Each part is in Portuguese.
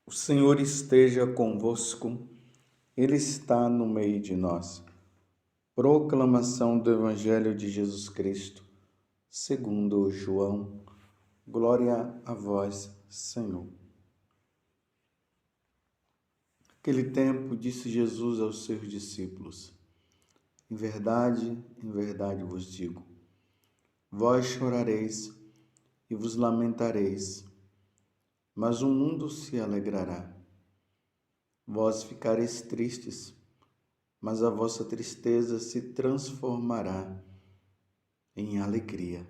O Senhor esteja convosco, Ele está no meio de nós. Proclamação do Evangelho de Jesus Cristo, segundo João. Glória a vós, Senhor. Naquele tempo, disse Jesus aos seus discípulos: em verdade vos digo, vós chorareis e vos lamentareis, mas o mundo se alegrará. Vós ficareis tristes, mas a vossa tristeza se transformará em alegria.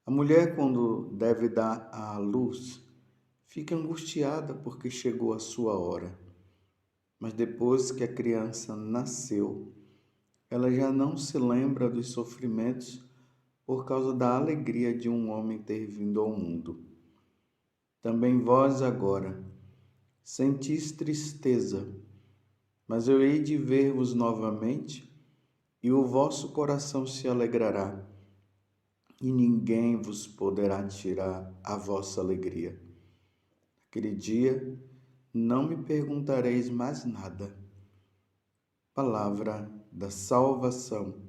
A mulher, quando deve dar à luz, fica angustiada porque chegou a sua hora. Mas depois que a criança nasceu, ela já não se lembra dos sofrimentos por causa da alegria de um homem ter vindo ao mundo. Também vós agora sentis tristeza, mas eu hei de ver-vos novamente, e o vosso coração se alegrará, e ninguém vos poderá tirar a vossa alegria. Naquele dia, não me perguntareis mais nada. Palavra da salvação.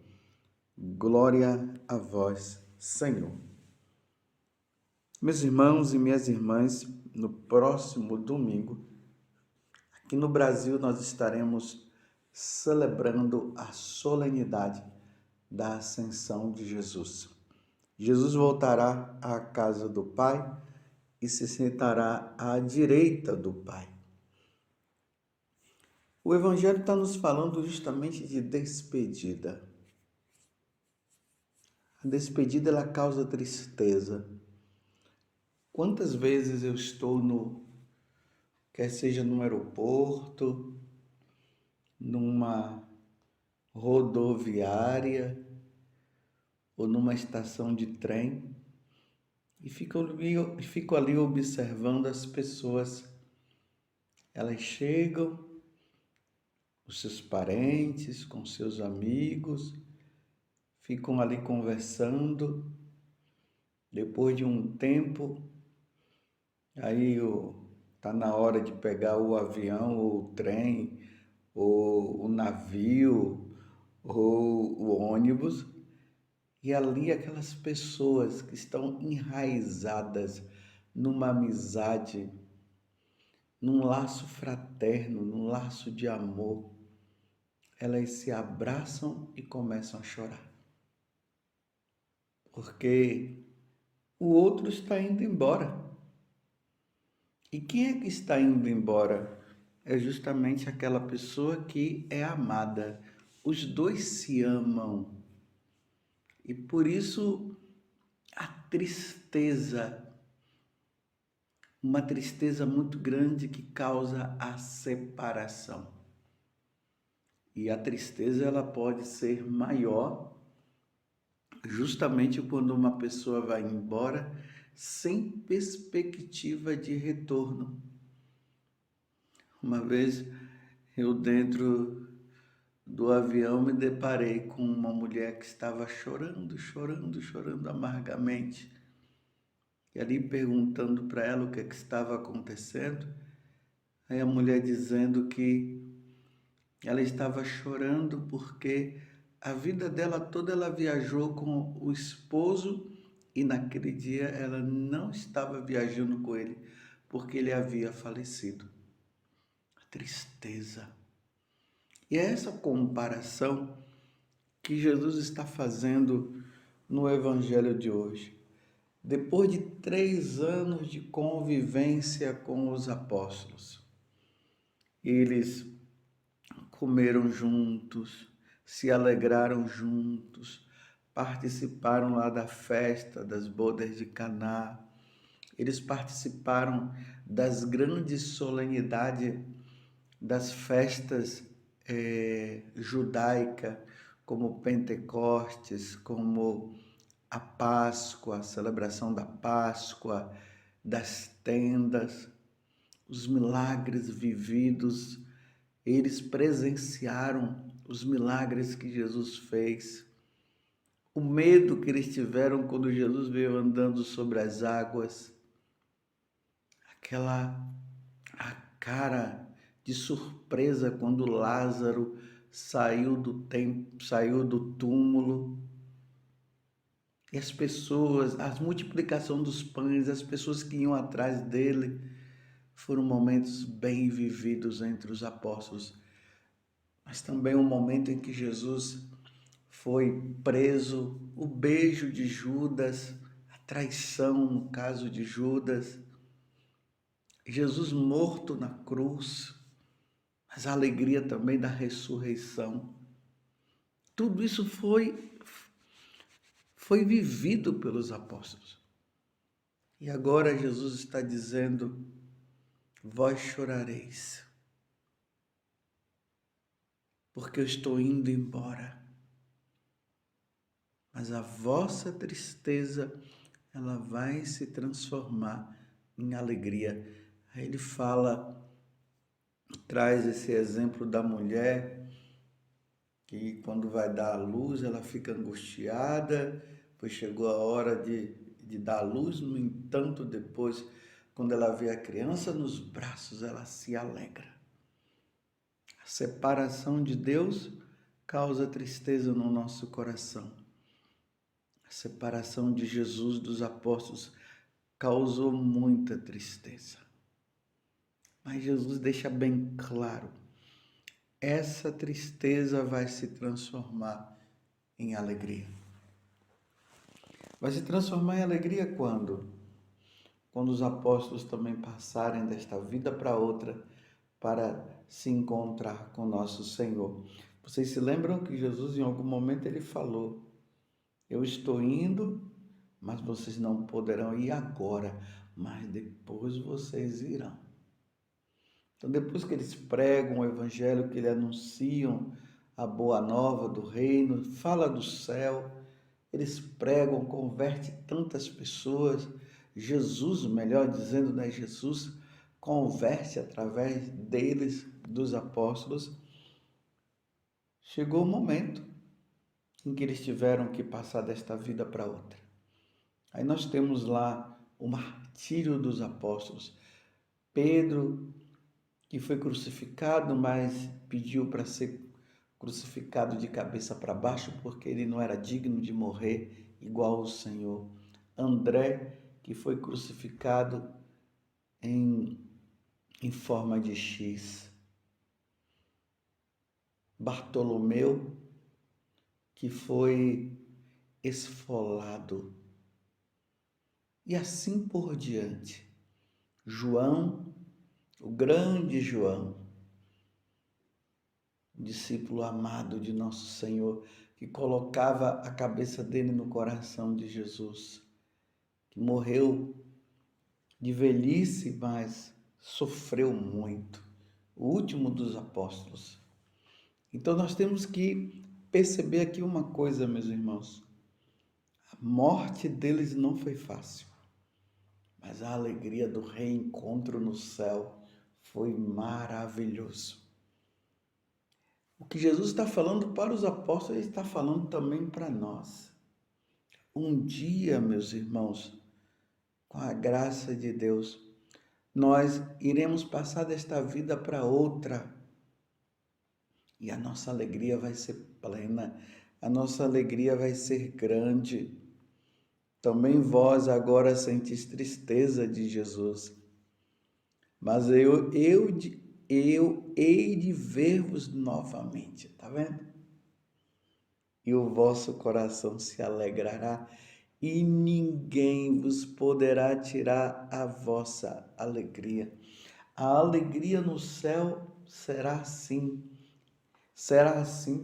Glória a vós, Senhor. Meus irmãos e minhas irmãs, no próximo domingo, aqui no Brasil, nós estaremos celebrando a solenidade da Ascensão de Jesus. Jesus voltará à casa do Pai e se sentará à direita do Pai. O Evangelho está nos falando justamente de despedida. A despedida, ela causa tristeza. Quantas vezes eu estou quer seja no aeroporto, numa rodoviária ou numa estação de trem, e fico ali observando as pessoas. Elas chegam, os seus parentes, com seus amigos, ficam ali conversando. Depois de um tempo, aí tá na hora de pegar o avião, ou o trem, ou o navio, ou o ônibus. E ali aquelas pessoas que estão enraizadas numa amizade, num laço fraterno, num laço de amor, elas se abraçam e começam a chorar. Porque o outro está indo embora. E quem é que está indo embora? É justamente aquela pessoa que é amada. Os dois se amam. E por isso a tristeza, uma tristeza muito grande que causa a separação. E a tristeza, ela pode ser maior justamente quando uma pessoa vai embora sem perspectiva de retorno. Uma vez eu, dentro do avião, me deparei com uma mulher que estava chorando amargamente. E ali perguntando para ela o que estava acontecendo, aí a mulher dizendo que ela estava chorando porque a vida dela toda ela viajou com o esposo e naquele dia ela não estava viajando com ele porque ele havia falecido. A tristeza. E é essa comparação que Jesus está fazendo no Evangelho de hoje. Depois de 3 anos de convivência com os apóstolos, eles comeram juntos, se alegraram juntos, participaram lá da festa das bodas de Caná. Eles participaram das grandes solenidades das festas judaica, como Pentecostes, como a Páscoa, a celebração da Páscoa, das tendas, os milagres vividos. Eles presenciaram os milagres que Jesus fez, o medo que eles tiveram quando Jesus veio andando sobre as águas, aquela cara de surpresa quando Lázaro saiu do túmulo. E as pessoas, a multiplicação dos pães, as pessoas que iam atrás dele, foram momentos bem vividos entre os apóstolos. Mas também um momento em que Jesus foi preso, o beijo de Judas, a traição no caso de Judas, Jesus morto na cruz, mas a alegria também da ressurreição. Tudo isso foi vivido pelos apóstolos. E agora Jesus está dizendo: vós chorareis, porque eu estou indo embora. Mas a vossa tristeza, ela vai se transformar em alegria. Aí ele traz esse exemplo da mulher que quando vai dar à luz, ela fica angustiada, pois chegou a hora de dar à luz. No entanto, depois, quando ela vê a criança nos braços, ela se alegra. A separação de Deus causa tristeza no nosso coração. A separação de Jesus dos apóstolos causou muita tristeza. Mas Jesus deixa bem claro: essa tristeza vai se transformar em alegria. Vai se transformar em alegria quando? Quando os apóstolos também passarem desta vida para outra, para se encontrar com nosso Senhor. Vocês se lembram que Jesus, em algum momento, ele falou: eu estou indo, mas vocês não poderão ir agora, mas depois vocês irão. Então, depois que eles pregam o evangelho, que eles anunciam a boa nova do reino, fala do céu, eles pregam, converte tantas pessoas. Jesus, melhor dizendo, né? Jesus converte através deles, dos apóstolos. Chegou o momento em que eles tiveram que passar desta vida para outra. Aí nós temos lá o martírio dos apóstolos. Pedro, que foi crucificado, mas pediu para ser crucificado de cabeça para baixo, porque ele não era digno de morrer igual o Senhor. André, que foi crucificado em forma de X. Bartolomeu, que foi esfolado. E assim por diante. João, o grande João, discípulo amado de nosso Senhor, que colocava a cabeça dele no coração de Jesus, que morreu de velhice, mas sofreu muito, o último dos apóstolos. Então nós temos que perceber aqui uma coisa, meus irmãos: a morte deles não foi fácil, mas a alegria do reencontro no céu foi maravilhoso. O que Jesus está falando para os apóstolos, ele está falando também para nós. Um dia, meus irmãos, com a graça de Deus, nós iremos passar desta vida para outra. E a nossa alegria vai ser plena, a nossa alegria vai ser grande. Também vós agora sentis tristeza de Jesus, mas eu hei de ver-vos novamente, tá vendo? E o vosso coração se alegrará, e ninguém vos poderá tirar a vossa alegria. A alegria no céu será assim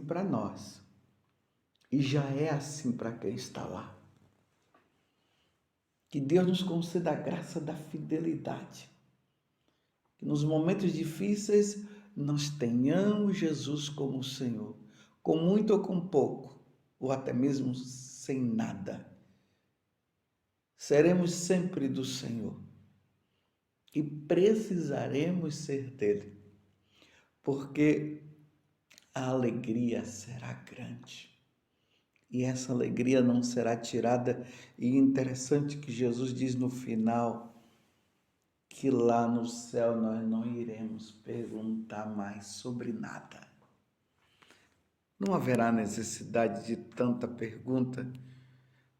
para nós. E já é assim para quem está lá. Que Deus nos conceda a graça da fidelidade. Que nos momentos difíceis nós tenhamos Jesus como Senhor, com muito ou com pouco, ou até mesmo sem nada. Seremos sempre do Senhor e precisaremos ser dele, porque a alegria será grande. E essa alegria não será tirada. E interessante que Jesus diz no final: que lá no céu nós não iremos perguntar mais sobre nada. Não haverá necessidade de tanta pergunta,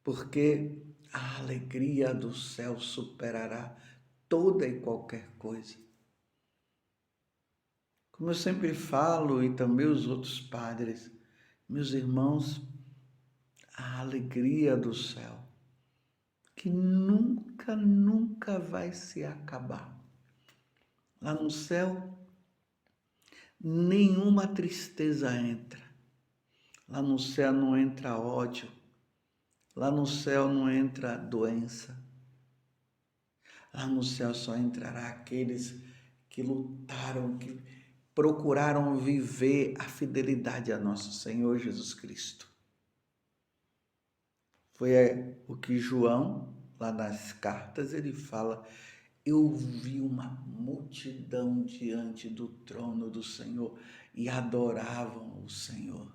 porque a alegria do céu superará toda e qualquer coisa. Como eu sempre falo, e também os outros padres, meus irmãos, a alegria do céu, que nunca, nunca vai se acabar. Lá no céu, nenhuma tristeza entra. Lá no céu não entra ódio. Lá no céu não entra doença. Lá no céu só entrará aqueles que lutaram, que procuraram viver a fidelidade a nosso Senhor Jesus Cristo. Foi o que João, lá nas cartas, ele fala: eu vi uma multidão diante do trono do Senhor e adoravam o Senhor.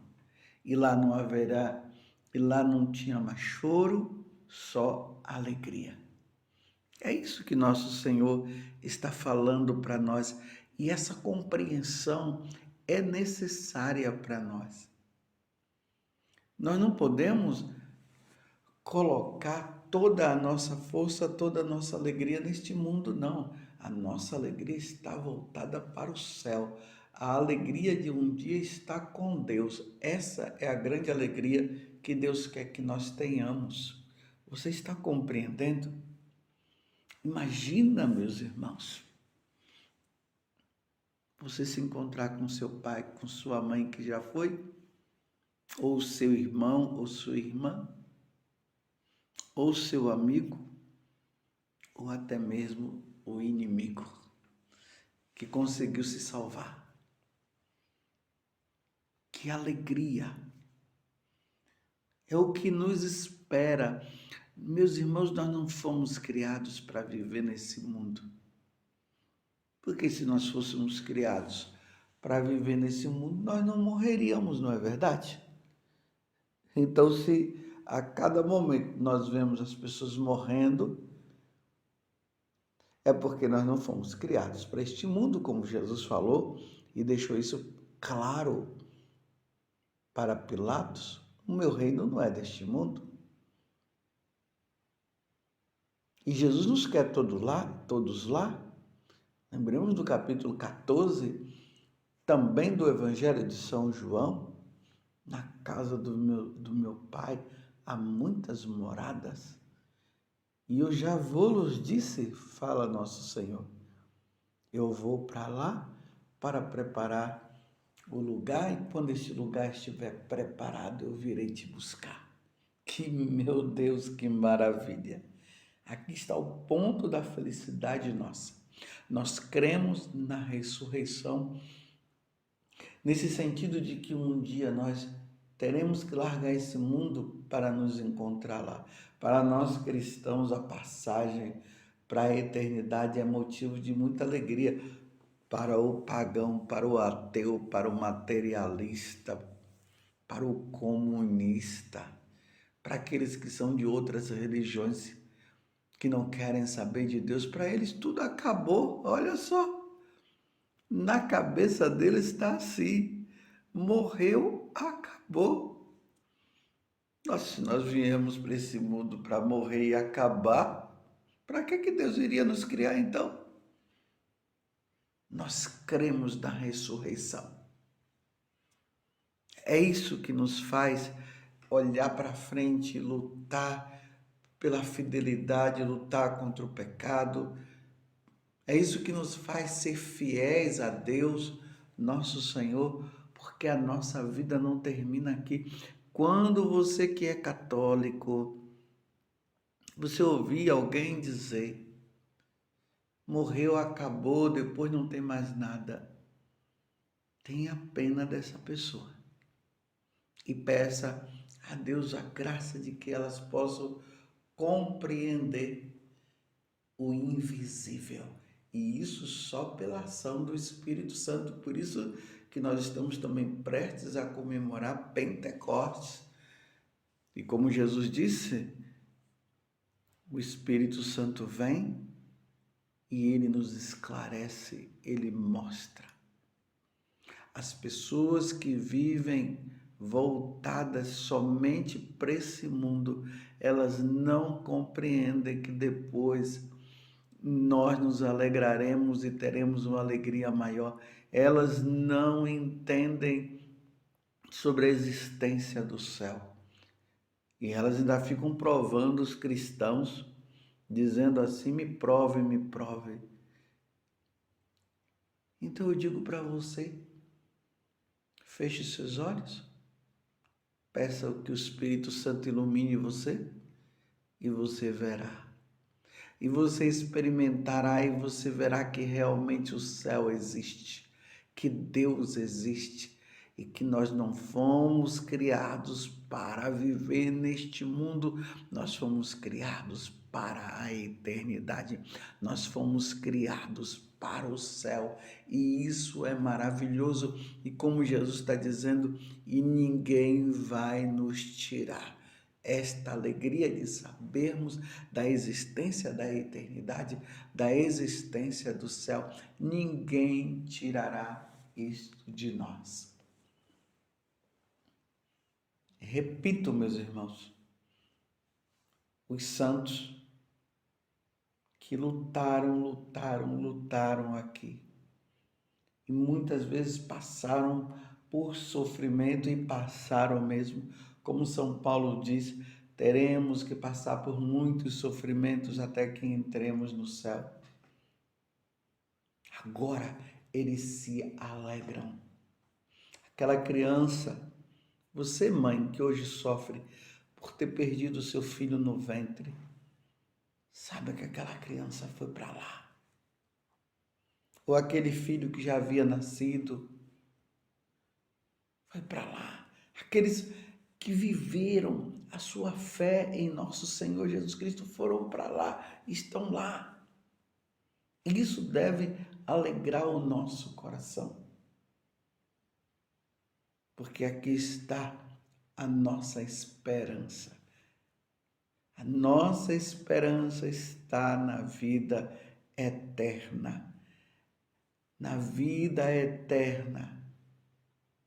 E lá não haverá, e lá não tinha mais choro, só alegria. É isso que nosso Senhor está falando para nós, e essa compreensão é necessária para nós. Nós não podemos colocar toda a nossa força, toda a nossa alegria neste mundo, não. A nossa alegria está voltada para o céu. A alegria de um dia estar com Deus. Essa é a grande alegria que Deus quer que nós tenhamos. Você está compreendendo? Imagina, meus irmãos, você se encontrar com seu pai, com sua mãe que já foi, ou seu irmão ou sua irmã, ou seu amigo, ou até mesmo o inimigo que conseguiu se salvar. Que alegria! É o que nos espera. Meus irmãos, nós não fomos criados para viver nesse mundo. Porque se nós fôssemos criados para viver nesse mundo, nós não morreríamos, não é verdade? Então, se a cada momento nós vemos as pessoas morrendo, é porque nós não fomos criados para este mundo, como Jesus falou e deixou isso claro para Pilatos. O meu reino não é deste mundo. E Jesus nos quer todos lá. Lembremos do capítulo 14, também do Evangelho de São João. Na casa do meu Pai há muitas moradas. E eu já vou-los disse, fala nosso Senhor. Eu vou para lá para preparar o lugar, e quando esse lugar estiver preparado, eu virei te buscar. Que, meu Deus, que maravilha! Aqui está o ponto da felicidade nossa. Nós cremos na ressurreição, nesse sentido de que um dia nós teremos que largar esse mundo para nos encontrar lá. Para nós cristãos, a passagem para a eternidade é motivo de muita alegria. Para o pagão, para o ateu, para o materialista, para o comunista, para aqueles que são de outras religiões, que não querem saber de Deus, para eles tudo acabou. Olha só, na cabeça deles está assim: morreu, acabou. Se nós viemos para esse mundo para morrer e acabar, para que Deus iria nos criar então? Nós cremos na ressurreição. É isso que nos faz olhar para frente, lutar pela fidelidade, lutar contra o pecado. É isso que nos faz ser fiéis a Deus, nosso Senhor, porque a nossa vida não termina aqui. Quando você que é católico, você ouvir alguém dizer: morreu, acabou, depois não tem mais nada, tenha pena dessa pessoa e peça a Deus a graça de que elas possam compreender o invisível. E isso só pela ação do Espírito Santo. Por isso que nós estamos também prestes a comemorar Pentecostes. E como Jesus disse, o Espírito Santo vem e ele nos esclarece, ele mostra. As pessoas que vivem voltadas somente para esse mundo, elas não compreendem que depois nós nos alegraremos e teremos uma alegria maior. Elas não entendem sobre a existência do céu. E elas ainda ficam provando os cristãos, dizendo assim: me prove, me prove. Então eu digo para você, feche seus olhos, peça que o Espírito Santo ilumine você e você verá. E você experimentará e você verá que realmente o céu existe, que Deus existe e que nós não fomos criados para viver neste mundo, nós fomos criados para a eternidade, nós fomos criados para o céu e isso é maravilhoso. E como Jesus está dizendo, e ninguém vai nos tirar esta alegria de sabermos da existência da eternidade, da existência do céu. Ninguém tirará isto de nós. Repito, meus irmãos, os santos que lutaram aqui e muitas vezes passaram por sofrimento e passaram mesmo, como São Paulo diz, teremos que passar por muitos sofrimentos até que entremos no céu. Agora eles se alegram. Aquela criança, você mãe que hoje sofre por ter perdido seu filho no ventre, sabe que aquela criança foi para lá. Ou aquele filho que já havia nascido, foi para lá. Aqueles que viveram a sua fé em nosso Senhor Jesus Cristo foram para lá, estão lá. Isso deve alegrar o nosso coração. Porque aqui está a nossa esperança. A nossa esperança está na vida eterna. Na vida eterna,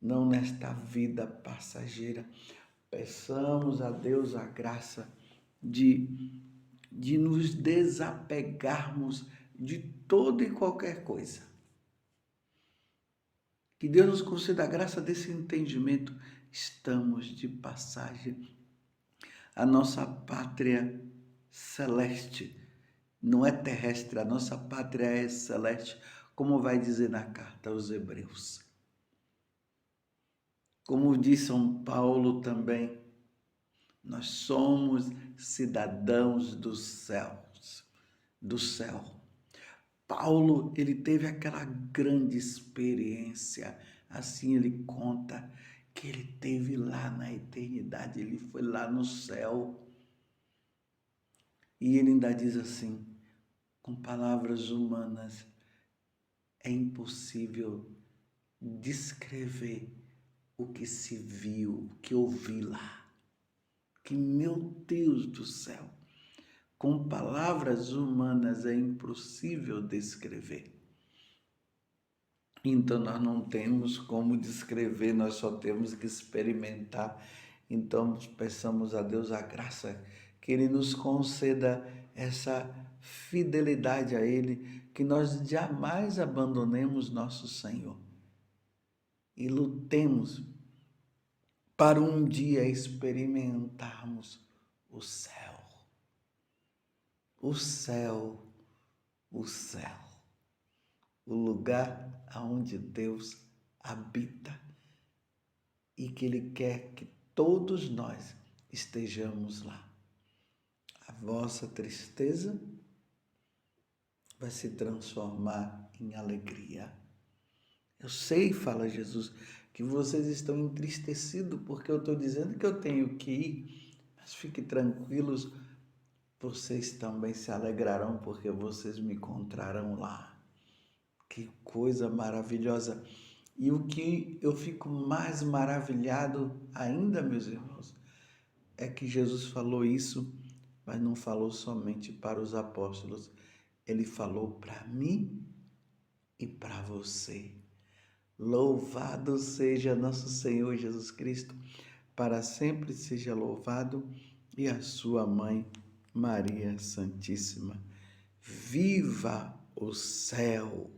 não nesta vida passageira. Peçamos a Deus a graça de nos desapegarmos de toda e qualquer coisa. Que Deus nos conceda a graça desse entendimento. Estamos de passagem. A nossa pátria celeste não é terrestre, a nossa pátria é celeste, como vai dizer na carta aos Hebreus. Como diz São Paulo também, nós somos cidadãos dos céus, do céu. Paulo, ele teve aquela grande experiência, assim ele conta, que ele teve lá na eternidade, ele foi lá no céu. E ele ainda diz assim, com palavras humanas, é impossível descrever o que se viu, o que ouvi lá. Que, meu Deus do céu, com palavras humanas é impossível descrever. Então nós não temos como descrever, nós só temos que experimentar. Então peçamos a Deus a graça que Ele nos conceda essa fidelidade a Ele, que nós jamais abandonemos nosso Senhor e lutemos para um dia experimentarmos o céu, o céu, o céu, o lugar aonde Deus habita e que Ele quer que todos nós estejamos lá. A vossa tristeza vai se transformar em alegria. Eu sei, fala Jesus, que vocês estão entristecidos porque eu estou dizendo que eu tenho que ir, mas fiquem tranquilos, vocês também se alegrarão porque vocês me encontrarão lá. Que coisa maravilhosa! E o que eu fico mais maravilhado ainda, meus irmãos, é que Jesus falou isso, mas não falou somente para os apóstolos. Ele falou para mim e para você. Louvado seja nosso Senhor Jesus Cristo, para sempre seja louvado, e a sua mãe, Maria Santíssima. Viva o céu!